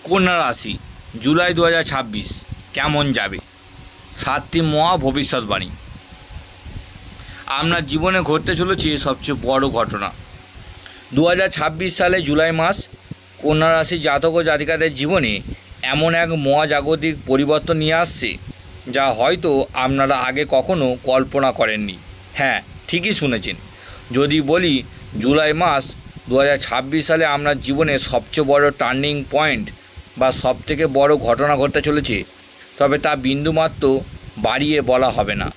কন্যা রাশি জুলাই 2026 কেমন যাবে? 7টি মহা ভবিষ্যৎবাণী। আপনার জীবনে ঘটতে চলেছে সবচেয়ে বড় ঘটনা। 2026 সালে জুলাই মাস কন্যা রাশি জাতক ও জাতিকাদের জীবনে এমন এক মহাজাগতিক পরিবর্তন নিয়ে আসছে যা হয়তো আপনারা আগে কখনো কল্পনা করেননি। হ্যাঁ, ঠিকই শুনেছেন। যদি বলি জুলাই মাস 2026 সালে আপনার জীবনে সবচেয়ে বড় টার্নিং পয়েন্ট বা সবথেকে বড় ঘটনা ঘটতে চলেছে, তবে তা বিন্দুমাত্র বাড়িয়ে বলা হবে না।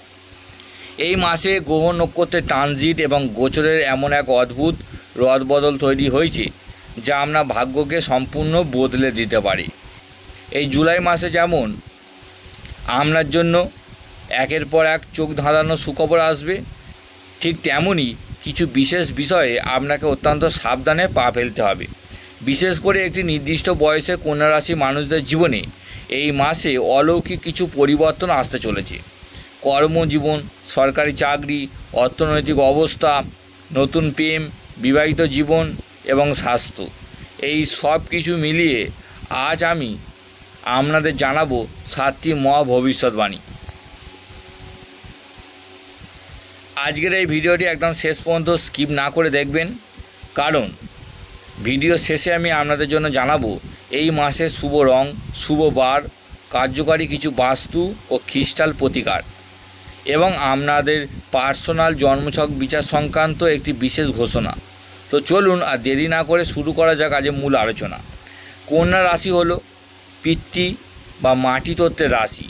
এই মাসে গ্রহ নক্ষত্রের ট্রানজিট এবং গোচরের এমন এক অদ্ভুত রদবদল তৈরি হয়েছে যা আপনার ভাগ্যকে সম্পূর্ণ বদলে দিতে পারে। এই জুলাই মাসে যেমন আপনার জন্য একের পর এক চোখ ধাঁধানো সুখবর আসবে, ঠিক তেমনই কিছু বিশেষ বিষয়ে আপনাকে অত্যন্ত সাবধানে পা ফেলতে হবে। বিশেষ করে একটি নির্দিষ্ট বয়সের কন্যা রাশি মানুষদের জীবনে এই মাসে অলৌকিক কিছু পরিবর্তন আসতে চলেছে। কর্মজীবন, সরকারি চাকরি, অর্থনৈতিক অবস্থা, নতুন প্রেম, বিবাহিত জীবন এবং স্বাস্থ্য, এই সব কিছু মিলিয়ে আজ আমি আপনাদের জানাবো 7টি মহা ভবিষ্যৎবাণী। আজকের এই ভিডিওটি একদম শেষ পর্যন্ত স্কিপ না করে দেখবেন, কারণ ভিডিও শেষে আমি আপনাদের জন্য জানাবো এই মাসের শুভ রং, শুভ বার, কার্যকারী কিছু বাস্তু ও খ্রিস্টাল প্রতিকার এবং আপনাদের পার্সোনাল জন্মছক বিচার সংক্রান্ত একটি বিশেষ ঘোষণা। তো চলুন আর দেরি না করে শুরু করা যাক আজকের মূল আলোচনা। কন্যা রাশি হলো পিতৃ বা মাটি তত্ত্বের রাশি,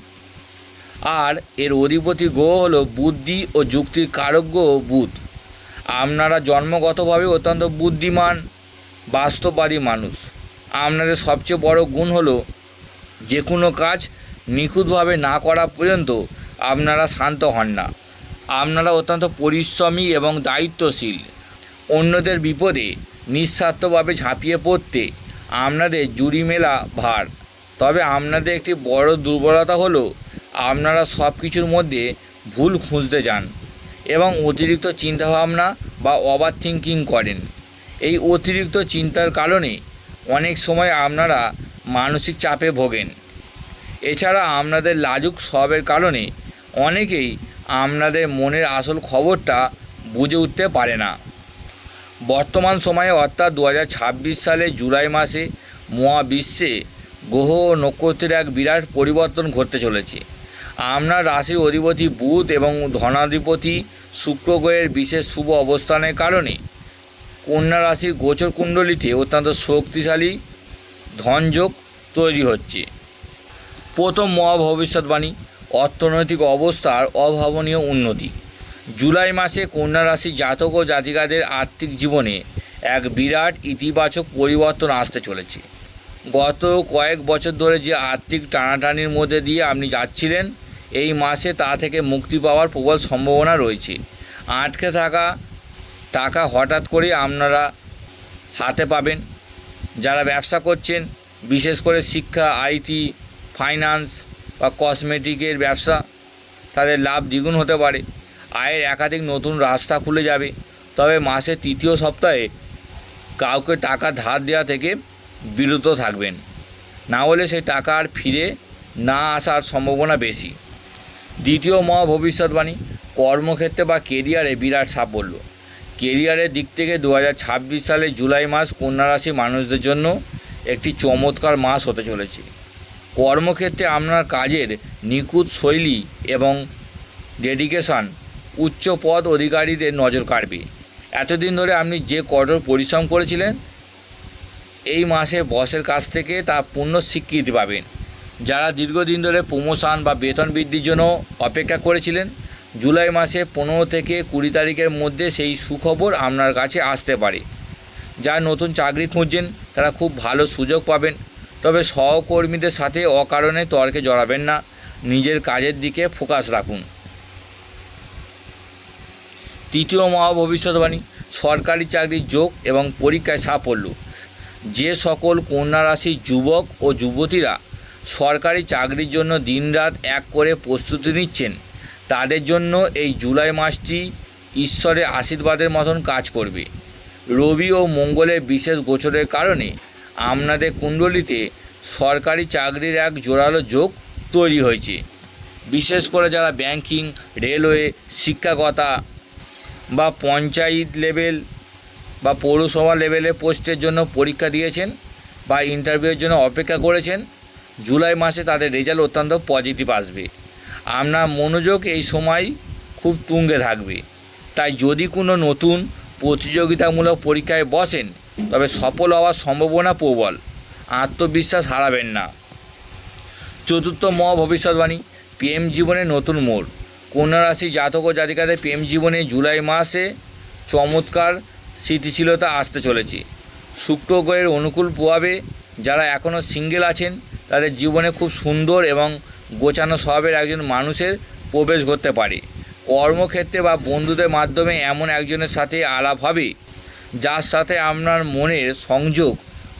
আর এর অধিপতি গ্রহ হলো বুদ্ধি ও যুক্তির কারক গ্রহ বুধ। আপনারা জন্মগতভাবে অত্যন্ত বুদ্ধিমান, বাস্তববাদী মানুষ। আপনাদের সবচেয়ে বড় গুণ হলো যে কোনো কাজ নিখুঁতভাবে না করা পর্যন্ত আপনারা শান্ত হন না। আপনারা অত্যন্ত পরিশ্রমী এবং দায়িত্বশীল। অন্যদের বিপদে নিঃস্বার্থভাবে ঝাঁপিয়ে পড়তে আপনাদের জুড়ি মেলা ভার। তবে আপনাদের একটি বড় দুর্বলতা হলো আপনারা সব কিছুর মধ্যে ভুল খুঁজতে যান এবং অতিরিক্ত চিন্তাভাবনা বা ওভার থিঙ্কিং করেন। এই অতিরিক্ত চিন্তার কারণে অনেক সময় আপনারা মানসিক চাপে ভোগেন। এছাড়া আপনাদের লাজুক স্বভাবের কারণে অনেকেই আপনাদের মনের আসল খবরটা বুঝে উঠতে পারে না। বর্তমান সময়ে অর্থাৎ 2026 সালে জুলাই মাসে মহাবিশ্বে গ্রহ ও নক্ষত্রের এক বিরাট পরিবর্তন ঘটতে চলেছে। আপনার রাশির অধিপতি বুধ এবং ধনাধিপতি শুক্র গ্রহের বিশেষ শুভ অবস্থানের কারণে কন্যা রাশির গোচর কুণ্ডলিতে অত্যন্ত শক্তিশালী ধনযোগ তৈরি হচ্ছে। প্রথম মহা ভবিষ্যৎবাণী, অর্থনৈতিক অবস্থার অভাবনীয় উন্নতি। জুলাই মাসে কন্যা রাশি জাতক ও জাতিকাদের আর্থিক জীবনে এক বিরাট ইতিবাচক পরিবর্তন আসতে চলেছে। গত কয়েক বছর ধরে যে আর্থিক টানাটানির মধ্যে দিয়ে আপনি যাচ্ছিলেন, এই মাসে তা থেকে মুক্তি পাওয়ার প্রবল সম্ভাবনা রয়েছে। আটকে থাকা টাকা হঠাৎ করে আপনারা হাতে পাবেন। যারা ব্যবসা করছেন, বিশেষ করে শিক্ষা, আইটি, ফাইন্যান্স বা কসমেটিকের ব্যবসা, তাদের লাভ দ্বিগুণ হতে পারে। আয়ের একাধিক নতুন রাস্তা খুলে যাবে। তবে মাসের তৃতীয় সপ্তাহে কাউকে টাকা ধার দেওয়া থেকে বিরত থাকবেন, না হলে সেই টাকা আর ফিরে না আসার সম্ভাবনা বেশি। দ্বিতীয় মহা ভবিষ্যৎবাণী, কর্মক্ষেত্রে বা কেরিয়ারে বিরাট সাফল্য। কেরিয়ারের দিক থেকে 2026 সালে জুলাই মাস কন্যা রাশি মানুষদের জন্য একটি চমৎকার মাস হতে চলেছে। কর্মক্ষেত্রে আপনার কাজের নিখুঁত শৈলী এবং ডেডিকেশন উচ্চ পদ অধিকারীদের নজর কাড়বে। এতদিন ধরে আপনি যে কঠোর পরিশ্রম করেছিলেন, এই মাসে বসের কাছ থেকে তা পূর্ণ স্বীকৃতি পাবেন। যারা দীর্ঘদিন ধরে প্রমোশন বা বেতন বৃদ্ধির জন্য অপেক্ষা করেছিলেন, জুলাই মাসে 15 থেকে 20 তারিখের মধ্যে সেই সুখবর আপনার কাছে আসতে পারে। যারা নতুন চাকরি খুঁজছেন তারা খুব ভালো সুযোগ পাবেন। তবে সহকর্মীদের সাথে অকারণে তর্কে জড়াবেন না, নিজের কাজের দিকে ফোকাস রাখুন। তৃতীয় মহা ভবিষ্যৎবাণী, সরকারি চাকরির যোগ এবং পরীক্ষায় সাফল্য। যে সকল কন্যা রাশির যুবক ও যুবতীরা সরকারি চাকরির জন্য দিনরাত এক করে প্রস্তুতি নিচ্ছেন, তাদের জন্য এই জুলাই মাসটি ঈশ্বরের আশীর্বাদের মতন কাজ করবে। রবি ও মঙ্গলের বিশেষ গোচরের কারণে আপনাদের কুণ্ডলিতে সরকারি চাকরির এক জোরালো যোগ তৈরি হয়েছে। বিশেষ করে যারা ব্যাংকিং, রেলওয়ে, শিক্ষকতা বা পঞ্চায়েত লেভেল বা পৌরসভা লেভেলে পোস্টের জন্য পরীক্ষা দিয়েছেন বা ইন্টারভিউয়ের জন্য অপেক্ষা করেছেন, জুলাই মাসে তাদের রেজাল্ট অত্যন্ত পজিটিভ আসবে। আপনার মনোযোগ এই সময় খুব তুঙ্গে থাকবে। তাই যদি কোনো নতুন প্রতিযোগিতামূলক পরীক্ষায় বসেন তবে সফল হওয়ার সম্ভাবনা প্রবল। আত্মবিশ্বাস হারাবেন না। চতুর্থ ভবিষ্যৎবাণী, প্রেম জীবনে নতুন মোড়। কন্যা রাশি জাতক ও জাতিকাদের প্রেম জীবনে জুলাই মাসে চমৎকার স্থিতিশীলতা আসতে চলেছে। শুক্র গ্রহের অনুকূল প্রভাবে যারা এখনও সিঙ্গেল আছেন তাদের জীবনে খুব সুন্দর এবং গোছানো স্বভাবের একজন মানুষের প্রবেশ ঘটতে পারে। কর্মক্ষেত্রে বা বন্ধুদের মাধ্যমে এমন একজনের সাথে আলাপ হবে যার সাথে আপনার মনের সংযোগ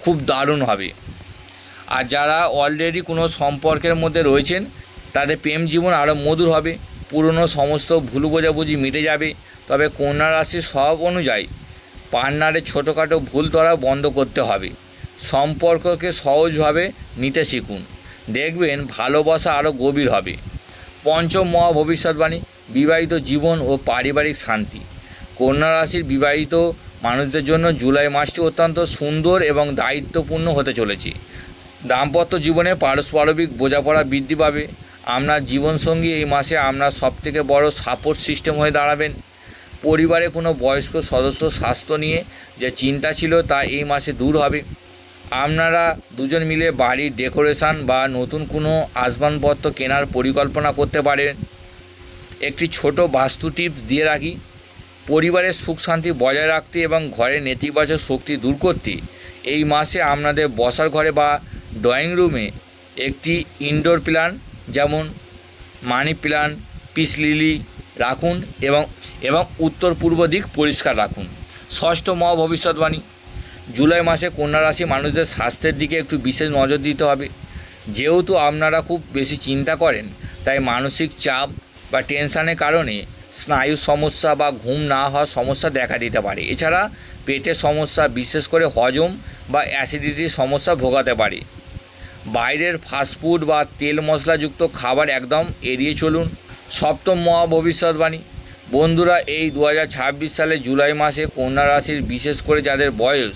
খুব দারুণ হবে। আর যারা অলরেডি কোনো সম্পর্কের মধ্যে রয়েছেন তাদের প্রেম জীবন আরও মধুর হবে। পুরনো সমস্ত ভুল বোঝাবুঝি মিটে যাবে। তবে কন্যা রাশির স্বভাব অনুযায়ী পার্টনারের ছোটোখাটো ভুল ধরা বন্ধ করতে হবে। সম্পর্ককে সহজভাবে নিতে শিখুন, দেখবেন ভালোবাসা আরও গভীর হবে। পঞ্চম ভবিষ্যৎবাণী, বিবাহিত জীবন ও পারিবারিক শান্তি। কন্যা রাশির বিবাহিত মানুষদের জন্য জুলাই মাসটি অত্যন্ত সুন্দর এবং দায়িত্বপূর্ণ হতে চলেছে। দাম্পত্য জীবনে পারস্পরিক বোঝাপড়া বৃদ্ধি পাবে। আপনার জীবনসঙ্গী এই মাসে আপনার সবথেকে বড় সাপোর্ট সিস্টেম হয়ে দাঁড়াবেন। পরিবারে কোনো বয়স্ক সদস্য স্বাস্থ্য নিয়ে যে চিন্তা ছিল তা এই মাসে দূর হবে। আপনারা দুজন মিলে বাড়ির ডেকোরেশন বা নতুন কোনো আসবাবপত্র কেনার পরিকল্পনা করতে পারেন। একটি ছোট বাস্তু টিপস দিয়ে রাখি, পরিবারের সুখ শান্তি বজায় রাখতে এবং ঘরের নেতিবাচক শক্তি দূর করতে এই মাসে আপনাদের বসার ঘরে বা ড্রয়িং রুমে একটি ইনডোর প্ল্যান্ট যেমন মানি প্ল্যান্ট, পিস লিলি রাখুন এবং উত্তর পূর্ব দিক পরিষ্কার রাখুন। ষষ্ঠ ভবিষ্যৎবাণী, জুলাই মাসে কন্যা রাশি মানুষদের স্বাস্থ্যের দিকে একটু বিশেষ নজর দিতে হবে। যেহেতু আপনারা খুব বেশি চিন্তা করেন তাই মানসিক চাপ বা টেনশানের কারণে স্নায়ুর সমস্যা বা ঘুম না হওয়ার সমস্যা দেখা দিতে পারে। এছাড়া পেটের সমস্যা, বিশেষ করে হজম বা অ্যাসিডিটির সমস্যা ভোগাতে পারে। বাইরের ফাস্টফুড বা তেল মশলাযুক্ত খাবার একদম এড়িয়ে চলুন। সপ্তম ভবিষ্যৎবাণী, বন্ধুরা এই 2026 সালে জুলাই মাসে কন্যা রাশির বিশেষ করে যাদের বয়স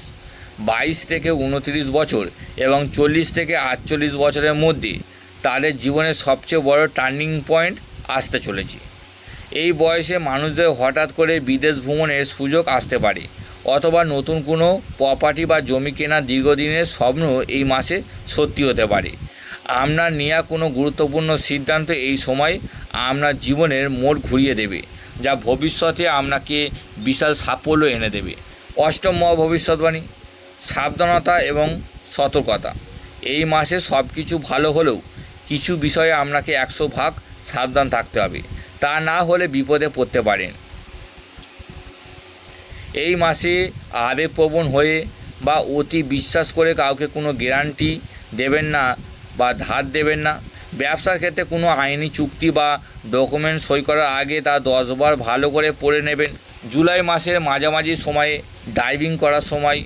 22 থেকে 29 বছর এবং 40 থেকে 48 বছরের মধ্যে তাদের জীবনের সবচেয়ে বড় টার্নিং পয়েন্ট আসতে চলেছে। এই বয়সে মানুষদের হঠাৎ করে বিদেশ ভ্রমণের সুযোগ আসতে পারে অথবা নতুন কোনো প্রপার্টি বা জমি কেনার দীর্ঘদিনের স্বপ্ন এই মাসে সত্যি হতে পারে। আপনার নেওয়া কোনো গুরুত্বপূর্ণ সিদ্ধান্ত এই সময় আপনার জীবনের মোড় ঘুরিয়ে দেবে, যা ভবিষ্যতে আপনাকে বিশাল সাফল্য এনে দেবে। অষ্টম ভবিষ্যৎবাণী, সাবধানতা এবং সতর্কতা। এই মাসে সব কিছু ভালো হলেও কিছু বিষয়ে আপনাকে 100 ভাগ সাবধান থাকতে হবে, তা না হলে বিপদে পড়তে পারেন। এই মাসে আবেগপ্রবণ হয়ে বা অতি বিশ্বাস করে কাউকে কোনো গ্যারান্টি দেবেন না বা ধার দেবেন না। ব্যবসার ক্ষেত্রে কোনো আইনি চুক্তি বা ডকুমেন্ট সই করার আগে তা 10 বার ভালো করে পড়ে নেবেন। জুলাই মাসের মাঝামাঝি সময়ে ড্রাইভিং করার সময়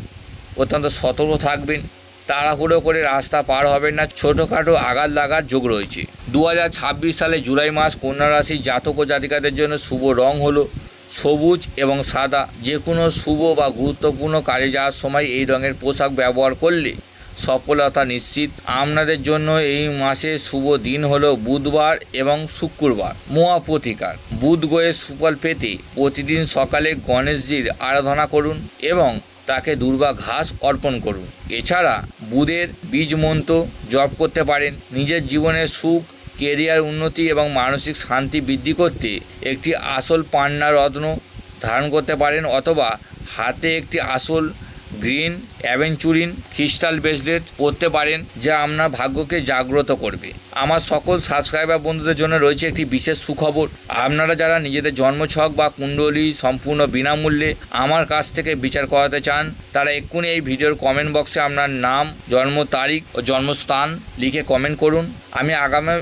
অত্যন্ত সতর্ক থাকবেন। তাড়াহুড়ো করে রাস্তা পার হবেন না, ছোটোখাটো আঘাত লাগার যোগ রয়েছে। 2026 সালে জুলাই মাস কন্যা রাশির জাতক ও জাতিকাদের জন্য শুভ রং হলো সবুজ এবং সাদা। যে কোনো শুভ বা গুরুত্বপূর্ণ কাজে যাওয়ার সময় এই রঙের পোশাক ব্যবহার করলে সফলতা নিশ্চিত। আপনাদের জন্য এই মাসে শুভ দিন হলো বুধবার এবং শুক্রবার। প্রতিকার, বুধ গ্রহের সুফল পেতে প্রতিদিন সকালে গণেশজির আরাধনা করুন এবং তাকে দুর্বা ঘাস অর্পণ করুন। এছাড়া বুধের বীজ মন্ত্র জপ করতে পারেন। নিজের জীবনের সুখ, কেরিয়ার উন্নতি এবং মানসিক শান্তি বৃদ্ধি করতে একটি আসল পান্না রত্ন ধারণ করতে পারেন অথবা হাতে একটি আসল গ্রিন অ্যাভেঞ্চুরিন ক্রিস্টাল ব্রেসলেট পরতে পারেন, যা আপনার ভাগ্যকে জাগ্রত করবে। আমার সকল সাবস্ক্রাইবার বন্ধুদের জন্য রয়েছে একটি বিশেষ সুখবর। আপনারা যারা নিজেদের জন্মছক বা কুণ্ডলী সম্পূর্ণ বিনামূল্যে আমার কাছ থেকে বিচার করাতে চান তারা এক্ষুনি এই ভিডিওর কমেন্ট বক্সে আপনার নাম, জন্ম তারিখ ও জন্মস্থান লিখে কমেন্ট করুন। আমি আগামী